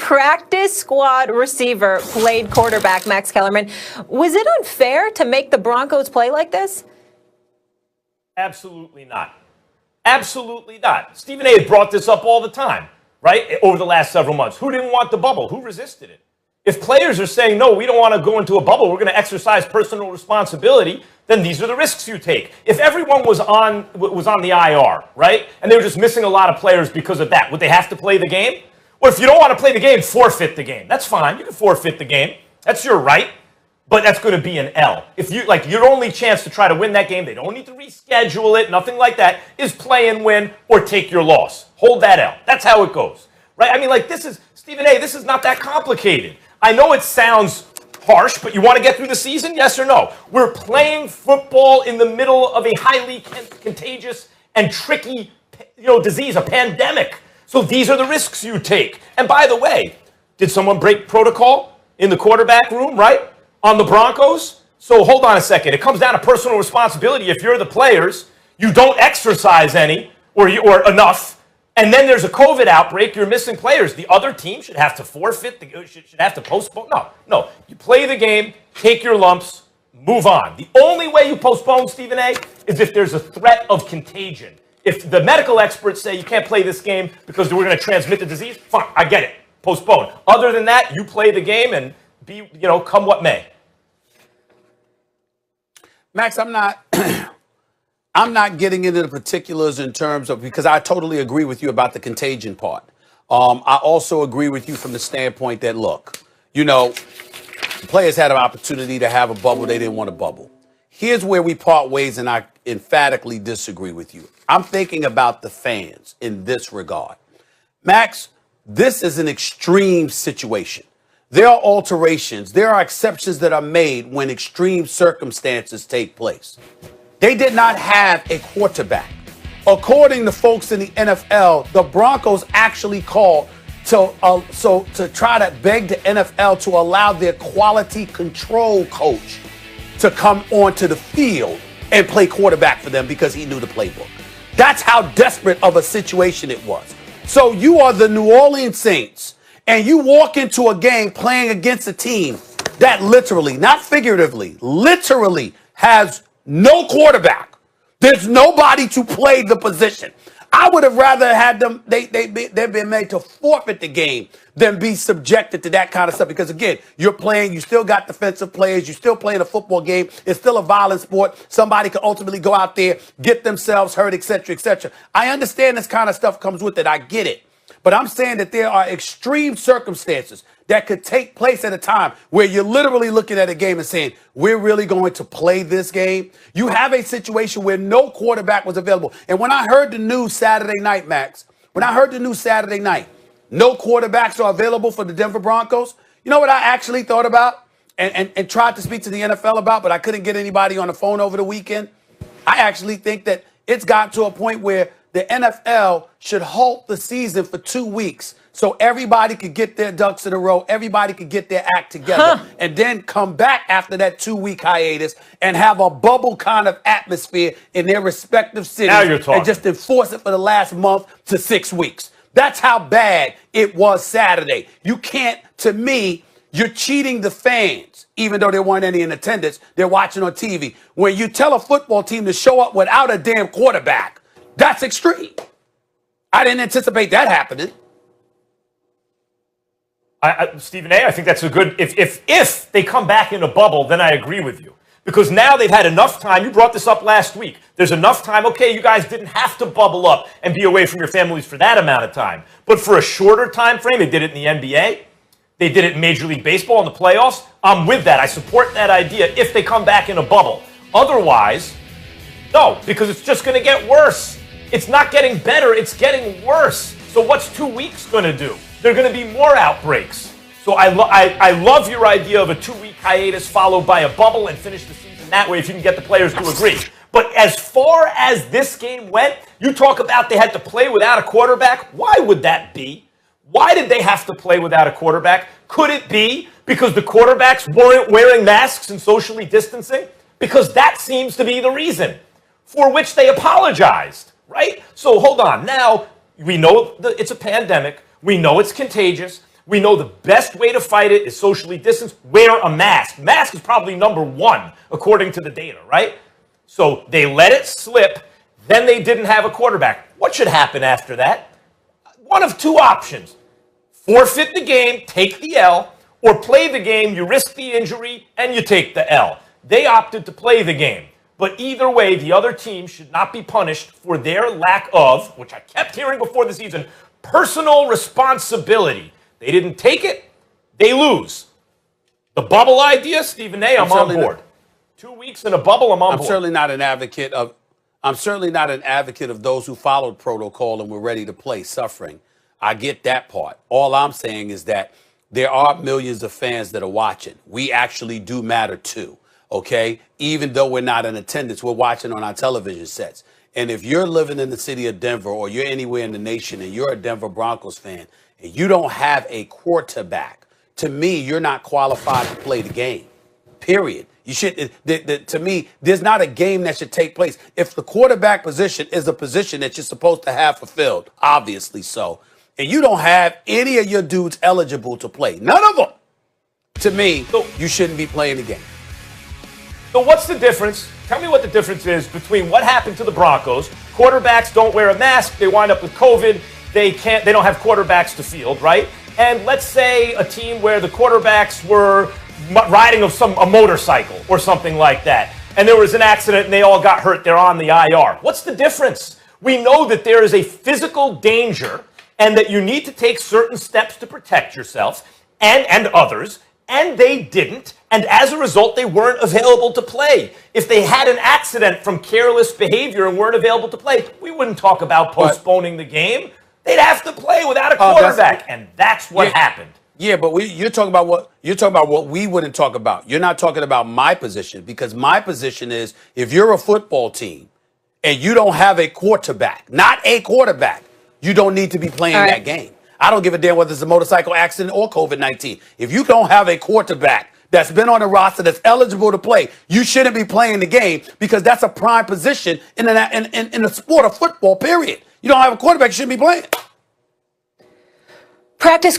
practice squad receiver played quarterback, Max Kellerman. Was it unfair to make the Broncos play like this? Absolutely not. Absolutely not. Stephen A. brought this up all the time, right, over the last several months. Who didn't want the bubble? Who resisted it? If players are saying, no, we don't want to go into a bubble, we're going to exercise personal responsibility, then these are the risks you take. If everyone was on the IR, right, and they were just missing a lot of players because of that, would they have to play the game? Or if you don't want to play the game, forfeit the game. That's fine. You can forfeit the game. That's your right. But that's going to be an L. If you your only chance to try to win that game, they don't need to reschedule it, nothing like that, is play and win or take your loss. Hold that L. That's how it goes. Right? I mean, this is, Stephen A., this is not that complicated. I know it sounds harsh, but you want to get through the season? Yes or no? We're playing football in the middle of a highly contagious and tricky, disease, a pandemic. So these are the risks you take. And by the way, did someone break protocol in the quarterback room, right, on the Broncos? So hold on a second. It comes down to personal responsibility. If you're the players, you don't exercise any or enough, and then there's a COVID outbreak, you're missing players. The other team should have to forfeit, should have to postpone. No. You play the game, take your lumps, move on. The only way you postpone, Stephen A., is if there's a threat of contagion. If the medical experts say you can't play this game because we're going to transmit the disease, fine, I get it. Postpone. Other than that, you play the game and be, come what may. Max, I'm not getting into the particulars in terms of, because I totally agree with you about the contagion part. I also agree with you from the standpoint that, look, the players had an opportunity to have a bubble. They didn't want a bubble. Here's where we part ways, and I emphatically disagree with you. I'm thinking about the fans in this regard. Max, this is an extreme situation. There are alterations. There are exceptions that are made when extreme circumstances take place. They did not have a quarterback. According to folks in the NFL, the Broncos actually called to try to beg the NFL to allow their quality control coach to come onto the field and play quarterback for them because he knew the playbook. That's how desperate of a situation it was. So you are the New Orleans Saints, and you walk into a game playing against a team that literally, not figuratively, literally has no quarterback. There's nobody to play the position. I would have rather had them, they've been made to forfeit the game than be subjected to that kind of stuff. Because again, you're playing, you still got defensive players, you're still playing a football game. It's still a violent sport. Somebody could ultimately go out there, get themselves hurt, et cetera, et cetera. I understand this kind of stuff comes with it. I get it. But I'm saying that there are extreme circumstances that could take place at a time where you're literally looking at a game and saying, we're really going to play this game. You have a situation where no quarterback was available. And when I heard the news Saturday night, Max, no quarterbacks are available for the Denver Broncos. You know what I actually thought about and tried to speak to the NFL about, but I couldn't get anybody on the phone over the weekend? I actually think that it's gotten to a point where the NFL should halt the season for 2 weeks so everybody could get their ducks in a row, everybody could get their act together, and then come back after that 2-week hiatus and have a bubble kind of atmosphere in their respective cities. Now you're talking. And just enforce it for the last month to 6 weeks. That's how bad it was Saturday. You can't, to me, you're cheating the fans, even though there weren't any in attendance. They're watching on TV. When you tell a football team to show up without a damn quarterback, that's extreme. I didn't anticipate that happening. Stephen A., I think that's a good, if they come back in a bubble, then I agree with you. Because now they've had enough time. You brought this up last week. There's enough time. Okay, you guys didn't have to bubble up and be away from your families for that amount of time. But for a shorter time frame, they did it in the NBA. They did it in Major League Baseball in the playoffs. I'm with that. I support that idea if they come back in a bubble. Otherwise, no, because it's just going to get worse. It's not getting better. It's getting worse. So what's 2 weeks going to do? There are going to be more outbreaks. So I love your idea of a 2-week hiatus followed by a bubble and finish the season that way if you can get the players to agree. But as far as this game went, you talk about they had to play without a quarterback. Why would that be? Why did they have to play without a quarterback? Could it be because the quarterbacks weren't wearing masks and socially distancing? Because that seems to be the reason, for which they apologized, right? So hold on. Now, we know it's a pandemic. We know it's contagious. We know the best way to fight it is socially distanced. Wear a mask. Mask is probably number one, according to the data, right? So they let it slip. Then they didn't have a quarterback. What should happen after that? One of two options. Forfeit the game, take the L, or play the game, you risk the injury, and you take the L. They opted to play the game. But either way, the other team should not be punished for their lack of, which I kept hearing before the season, personal responsibility. They didn't take it, they lose. The bubble idea, Stephen A., I'm on board. 2 weeks in a bubble, I'm on board. I'm certainly not an advocate of those who followed protocol and were ready to play suffering. I get that part. All I'm saying is that there are millions of fans that are watching. We actually do matter too, okay? Even though we're not in attendance, we're watching on our television sets. And if you're living in the city of Denver or you're anywhere in the nation and you're a Denver Broncos fan and you don't have a quarterback, to me, you're not qualified to play the game, period. You should, to me, there's not a game that should take place. If the quarterback position is a position that you're supposed to have fulfilled, obviously so, and you don't have any of your dudes eligible to play, none of them, to me, you shouldn't be playing the game. So what's the difference? Tell me what the difference is between what happened to the Broncos. Quarterbacks don't wear a mask. They wind up with COVID. They don't have quarterbacks to field, right? And let's say a team where the quarterbacks were riding a motorcycle or something like that, and there was an accident and they all got hurt. They're on the IR. What's the difference? We know that there is a physical danger and that you need to take certain steps to protect yourself and others, and they didn't, and as a result, they weren't available to play. If they had an accident from careless behavior and weren't available to play, we wouldn't talk about postponing the game. They'd have to play without a quarterback, and that's what happened. Yeah, but you're talking about what we wouldn't talk about. You're not talking about my position, because my position is if you're a football team and you don't have a quarterback, not a quarterback, you don't need to be playing that game. I don't give a damn whether it's a motorcycle accident or COVID-19. If you don't have a quarterback that's been on the roster that's eligible to play, you shouldn't be playing the game, because that's a prime position in the sport of football, period. You don't have a quarterback, you shouldn't be playing. Practice